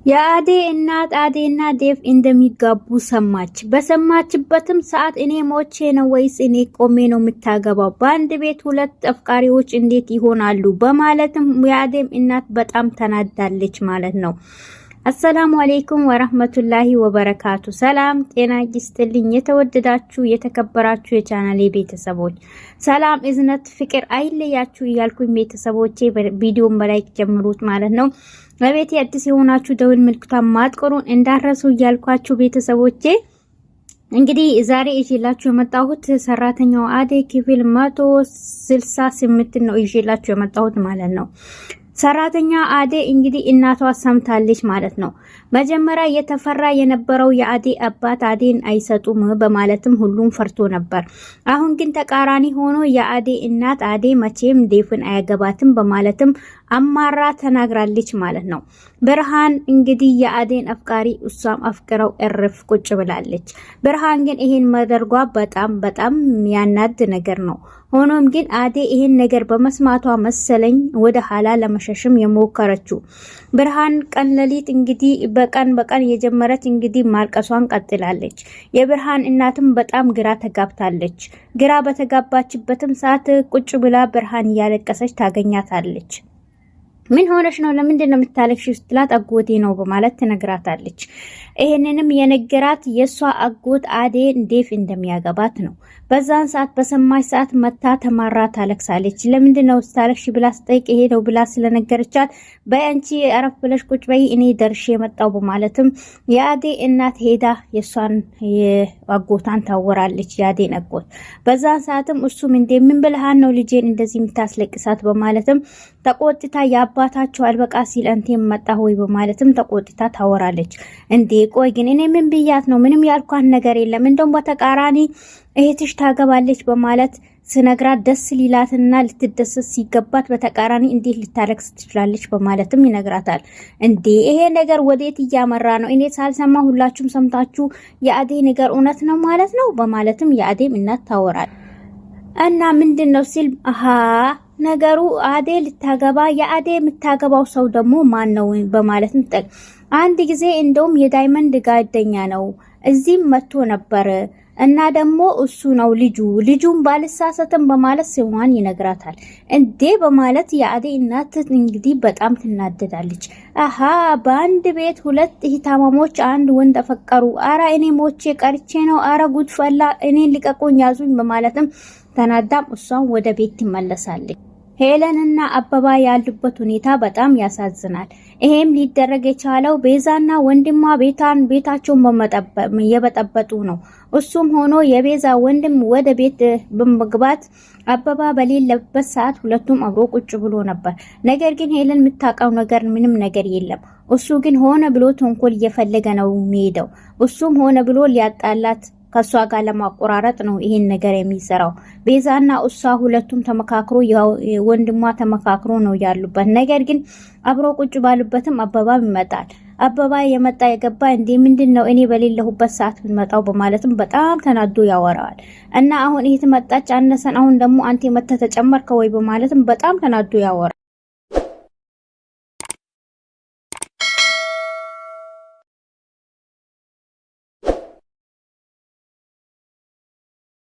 የአዴ እናት አዴና ዴቭ እንደሚጋቡ ሰማች። በሰማችበትም ሰዓት እኔ ሞቼ ነው ወይስ እኔ ቆሜ ነው የምታገባው? በአንድ ቤት ሁለት አፍቃሪዎች እንዴት ይሆናሉ? በማለትም የአዴም እናት በጣም ተናዳለች ማለት ነው። አሰላሙ አለይኩም ወራህመቱላሂ ወበረካቱ። ሰላም ጤና ይስጥልኝ። የተወደዳችሁ የተከበራችሁ የቻናሌ ቤተሰቦች ሰላም እዝነት ፍቅር አይለያችሁ እያልኩኝ ቤተሰቦቼ ቪዲዮን በላይክ ጀምሩት ማለት ነው። ለቤቴ አዲስ የሆናችሁ ደውል ምልክቱን ማጥቆሩን እንዳረሱ እያልኳችሁ ቤተሰቦቼ እንግዲህ ዛሬ ይዤላችሁ የመጣሁት ሰራተኛው አደይ ክፍል 168 ነው ይዤላችሁ የመጣሁት ማለት ነው። ሰራተኛ አዴ እንግዲህ እናቷ ሰምታለች ማለት ነው። መጀመሪያ የተፈራ የነበረው የአዴ አባት አዴን አይሰጡም በማለትም ሁሉም ፈርቶ ነበር። አሁን ግን ተቃራኒ ሆኖ የአዴ እናት አዴ መቼም ዴፍን አያገባትም በማለትም አማራ ተናግራለች ማለት ነው። ብርሃን እንግዲህ የአዴን አፍቃሪ እሷም አፍቅረው እርፍ ቁጭ ብላለች። ብርሃን ግን ይሄን ማድረጓ በጣም ያናድ ነገር ነው። ሆኖም ግን አዴ ይሄን ነገር በመስማቷ መሰለኝ ወደ ኋላ ለመሸሽም የሞከረችው። ብርሃን ቀን ለሊት እንግዲህ በቀን የጀመረች እንግዲህ ማልቀሷን ቀጥላለች። የብርሃን እናትም በጣም ግራ ተጋብታለች። ግራ በተጋባችበትም ሰዓት ቁጭ ብላ ብርሃን እያለቀሰች ታገኛታለች። ምን ሆነሽ ነው? ለምንድን ነው የምታለቅሺው? ስትላት አጎቴ ነው በማለት ትነግራታለች። ይሄንንም የነገራት የሷ አጎት አዴን ዴቭ እንደሚያገባት ነው። በዛን ሰዓት በሰማች ሰዓት መታ ተማራ ታለቅሳለች። ለምንድን ነው ስታለቅሺ ብላ ስጠይቅ ይሄ ነው ብላ ስለነገረቻት በአንቺ አረፍ ብለሽ ቁጭ በይ እኔ ደርሼ የመጣው በማለትም የአዴ እናት ሄዳ የሷን አጎታን ታወራለች። የአዴን አጎት በዛን ሰዓትም እሱም ምን ብለሃን ነው ልጄን እንደዚህ የምታስለቅሳት በማለትም ተቆጥታ ያባታቸው አልበቃ ሲል አንተም መጣ ሆይ በማለትም ተቆጥታ ታወራለች። እንዴ ቆይ ግን እኔ ምን ብያት ነው? ምንም ያልኳት ነገር የለም። እንደውም በተቃራኒ እህትሽ ታገባለች በማለት ስነግራት ደስ ሊላትና ልትደሰት ሲገባት በተቃራኒ እንዴት ልታለቅስ ትችላለች በማለትም ይነግራታል። እንዴ ይሄ ነገር ወዴት እያመራ ነው? እኔ ሳልሰማ ሁላችሁም ሰምታችሁ የአዴ ነገር እውነት ነው ማለት ነው በማለትም የአዴም እናት ታወራል። እና ምንድነው ሲል ነገሩ አዴ ልታገባ የአዴ የምታገባው ሰው ደግሞ ማን ነው በማለት አንድ ጊዜ እንደውም የዳይመንድ ጓደኛ ነው እዚህም መጥቶ ነበር እና ደግሞ እሱ ነው ልጁን ባልሳሳተም በማለት ስሟን ይነግራታል። እንዴ በማለት የአዴ እናት እንግዲህ በጣም ትናደዳለች። በአንድ ቤት ሁለት እህታማሞች አንድ ወንድ ተፈቀሩ። አራ እኔ ሞቼ ቀርቼ ነው። አራ ጉድፈላ እኔን ልቀቁኝ ያዙኝ በማለትም ተናዳም እሷን ወደ ቤት ትመለሳለች። ሄለንና አበባ ያሉበት ሁኔታ በጣም ያሳዝናል። ይሄም ሊደረግ የቻለው ቤዛና ወንድሟ ቤታቸውን የበጠበጡ ነው። እሱም ሆኖ የቤዛ ወንድም ወደ ቤት በመግባት አበባ በሌለበት ሰዓት ሁለቱም አብሮ ቁጭ ብሎ ነበር። ነገር ግን ሄለን የምታውቀው ነገር ምንም ነገር የለም። እሱ ግን ሆነ ብሎ ተንኮል እየፈለገ ነው የሚሄደው። እሱም ሆነ ብሎ ሊያጣላት ከሷ ጋር ለማቆራረጥ ነው ይሄን ነገር የሚሰራው። ቤዛና እሷ ሁለቱም ተመካክሮ ወንድሟ ተመካክሮ ነው ያሉበት። ነገር ግን አብሮ ቁጭ ባሉበትም አበባ ይመጣል። አበባ የመጣ የገባ እንዴ ምንድነው እኔ በሌለሁበት ሰዓት መጣው በማለትም በጣም ተናዶ ያወራዋል። እና አሁን ይሄ ተመጣጭ አነሰን አሁን ደግሞ አንተ መተህ ተጨመርከ ወይ በማለትም በጣም ተናዶ ያወራል።